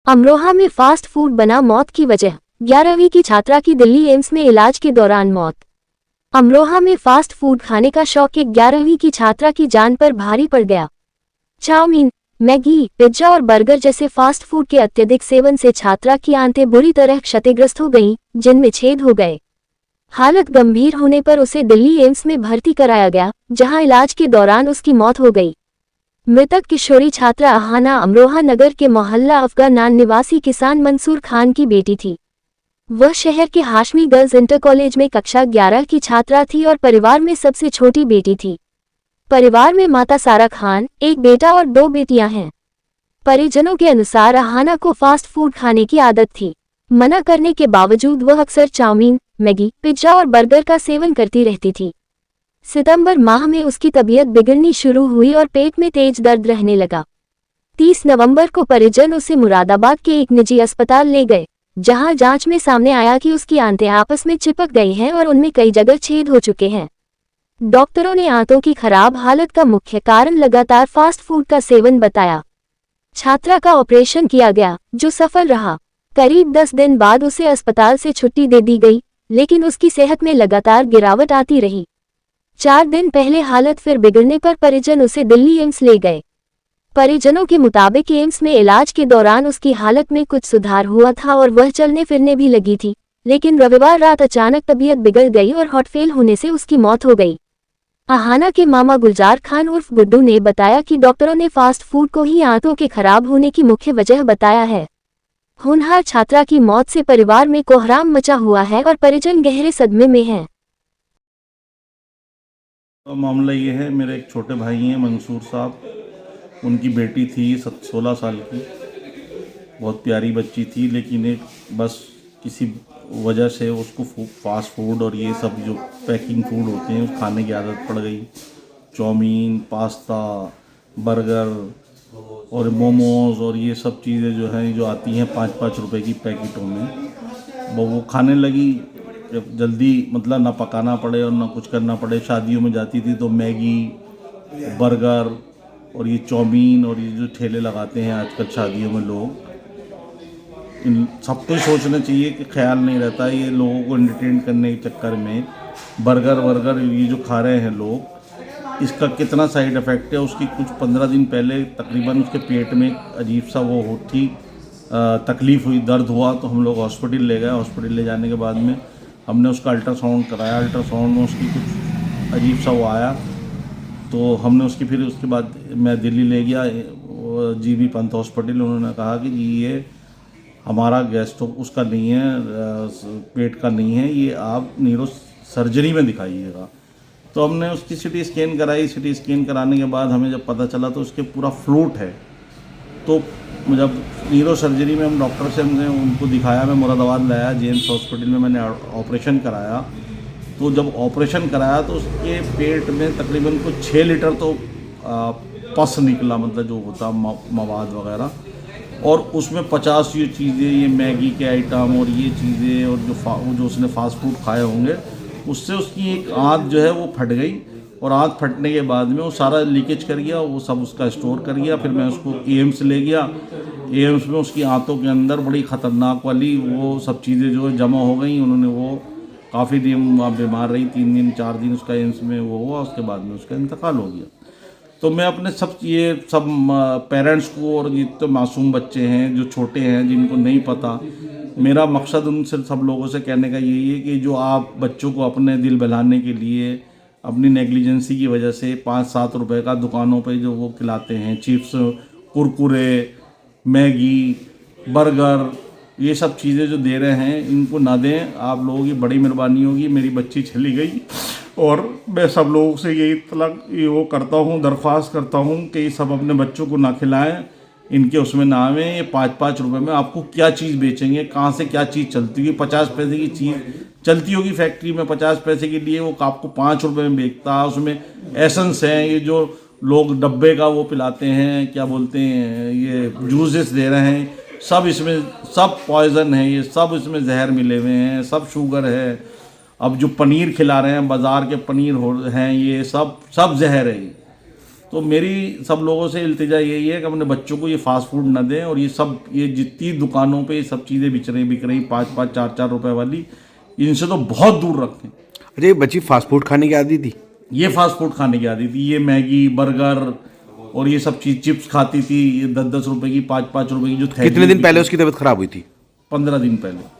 अमरोहा में fast food बना मौत की वजह। 11वीं की छात्रा की दिल्ली एम्स में इलाज के दौरान मौत। अमरोहा में फास्ट फूड खाने का शौक एक 11वीं की छात्रा की जान पर भारी पड़ गया। चाउमीन, मैगी, पिज्जा और बर्गर जैसे फास्ट फूड के अत्यधिक सेवन से छात्रा की आंतें बुरी तरह क्षतिग्रस्त हो गईं, जिनमें छेद हो गए। हालत गंभीर होने पर उसे दिल्ली एम्स में भर्ती कराया गया, जहां इलाज के दौरान उसकी मौत हो गई। मृतक किशोरी छात्रा अहाना अमरोहा नगर के मोहल्ला अफगानान निवासी किसान मंसूर खान की बेटी थी। वह शहर के हाशमी गर्ल्स इंटर कॉलेज में कक्षा 11 की छात्रा थी और परिवार में सबसे छोटी बेटी थी। परिवार में माता सारा खान, एक बेटा और 2 बेटियां हैं। परिजनों के अनुसार अहाना को फास्ट फूड खाने की आदत थी। मना करने के बावजूद वह अक्सर चाउमीन, मैगी, पिज्जा और बर्गर का सेवन करती रहती थी। सितंबर माह में उसकी तबीयत बिगड़नी शुरू हुई और पेट में तेज दर्द रहने लगा। 30 नवंबर को परिजन उसे मुरादाबाद के एक निजी अस्पताल ले गए, जहां जांच में सामने आया कि उसकी आंतें आपस में चिपक गई हैं और उनमें कई जगह छेद हो चुके हैं। डॉक्टरों ने आंतों की खराब हालत का मुख्य कारण लगातार फास्ट फूड का सेवन बताया। छात्रा का ऑपरेशन किया गया, जो सफल रहा। करीब 10 दिन बाद उसे अस्पताल से छुट्टी दे दी गई, लेकिन उसकी सेहत में लगातार गिरावट आती रही। 4 दिन पहले हालत फिर बिगड़ने पर परिजन उसे दिल्ली एम्स ले गए। परिजनों के मुताबिक एम्स में इलाज के दौरान उसकी हालत में कुछ सुधार हुआ था और वह चलने फिरने भी लगी थी, लेकिन रविवार रात अचानक तबीयत बिगड़ गई और हार्ट फेल होने से उसकी मौत हो गई। अहाना के मामा गुलजार खान उर्फ गुड्डू ने बताया कि डॉक्टरों ने फास्ट फूड को ही आंतों के खराब होने की मुख्य वजह बताया है। होनहार छात्रा की मौत से परिवार में कोहराम मचा हुआ है और परिजन गहरे सदमे में हैं। मामला ये है, मेरे एक छोटे भाई हैं मंसूर साहब, उनकी बेटी थी 16 साल की, बहुत प्यारी बच्ची थी, लेकिन एक बस किसी वजह से उसको फास्ट फूड और ये सब जो पैकिंग फूड होते हैं उस खाने की आदत पड़ गई। चाउमीन, पास्ता, बर्गर और मोमोज़ और ये सब चीज़ें जो हैं जो आती हैं 5-5 रुपए की पैकेटों में, वो खाने लगी। जब जल्दी मतलब ना पकाना पड़े और ना कुछ करना पड़े, शादियों में जाती थी तो मैगी, बर्गर और ये चाउमीन और ये जो ठेले लगाते हैं आजकल शादियों में लोग, इन सबको सोचना चाहिए कि ख्याल नहीं रहता है ये लोगों को एंटरटेन करने के चक्कर में बर्गर वर्गर ये जो खा रहे हैं लोग, इसका कितना साइड इफ़ेक्ट है। उसकी कुछ 15 दिन पहले तकरीबन उसके पेट में अजीब सा वो थी, तकलीफ़ हुई, दर्द हुआ, तो हम लोग हॉस्पिटल ले गए। हॉस्पिटल ले जाने के बाद में हमने उसका अल्ट्रासाउंड कराया। अल्ट्रासाउंड में उसकी कुछ अजीब सा वो आया, तो हमने उसकी फिर उसके बाद मैं दिल्ली ले गया जीबी पंत हॉस्पिटल। उन्होंने कहा कि जी ये हमारा गैस्ट्रो उसका नहीं है, पेट का नहीं है, ये आप न्यूरो सर्जरी में दिखाइएगा। तो हमने उसकी सिटी स्कैन कराई। सिटी स्कैन कराने के बाद हमें जब पता चला तो उसके पूरा फ्लूट है। तो जब न्यूरो सर्जरी में हम डॉक्टर से हमने उनको दिखाया, मैं मुरादाबाद लाया, जेम्स हॉस्पिटल में मैंने ऑपरेशन कराया। तो जब ऑपरेशन कराया तो उसके पेट में तकरीबन कुछ 6 लीटर तो पस निकला, मतलब जो होता मवाद वगैरह, और उसमें 50 ये चीज़ें, ये मैगी के आइटम और ये चीज़ें और जो उसने फास्ट फूड खाए होंगे, उससे उसकी एक आंत जो है वो फट गई। और आंत फटने के बाद में वो सारा लीकेज कर गया, वो सब उसका स्टोर कर गया। फिर मैं उसको एम्स ले गया। एम्स में उसकी आंतों के अंदर बड़ी ख़तरनाक वाली वो सब चीज़ें जो जमा हो गई। उन्होंने वो काफ़ी दिन बीमार रही, 3 दिन 4 दिन उसका एम्स में वो हुआ, उसके बाद में उसका इंतकाल हो गया। तो मैं अपने ये सब पेरेंट्स को और जितने मासूम बच्चे हैं जो छोटे हैं जिनको नहीं पता, मेरा मकसद उनसे सब लोगों से कहने का यही है कि जो आप बच्चों को अपने दिल बहलाने के लिए अपनी नेग्लिजेंसी की वजह से 5-7 रुपए का दुकानों पे जो वो खिलाते हैं, चिप्स, कुरकुरे, मैगी, बर्गर, ये सब चीज़ें जो दे रहे हैं, इनको ना दें। आप लोगों की बड़ी मेहरबानी होगी। मेरी बच्ची चली गई और मैं सब लोगों से ये वो करता हूँ, दरख्वास्त करता हूँ कि ये सब अपने बच्चों को ना खिलाएं, इनके उसमें ना आवें। ये 5-5 रुपए में आपको क्या चीज़ बेचेंगे, कहाँ से क्या चीज़ चलती होगी। 50 पैसे की चीज़ चलती होगी फैक्ट्री में, 50 पैसे के लिए वो आपको 5 रुपए में बेचता है। उसमें एसेंस है, ये जो लोग डब्बे का वो पिलाते हैं, क्या बोलते हैं, ये जूसेस दे रहे हैं, सब इसमें सब पॉइजन है, ये सब इसमें जहर मिले हुए हैं, सब शुगर है। अब जो पनीर खिला रहे हैं, बाज़ार के पनीर हैं, ये सब जहर है। तो मेरी सब लोगों से इल्तिजा यही है कि अपने बच्चों को ये फास्ट फूड न दें, और ये जितनी दुकानों पे ये सब चीज़ें बिक रही 5-5 4-4 रुपए वाली, इनसे तो बहुत दूर रखें। अच्छा, ये बच्ची फास्ट फूड खाने की आदी थी? ये फास्ट फूड खाने की आदी थी, ये मैगी बर्गर और ये सब चीज़, चिप्स खाती थी, ये 10-10 रुपए की 5-5 रुपए की जो थैली। कितने दिन पहले उसकी तबीयत खराब हुई थी? 15 दिन पहले।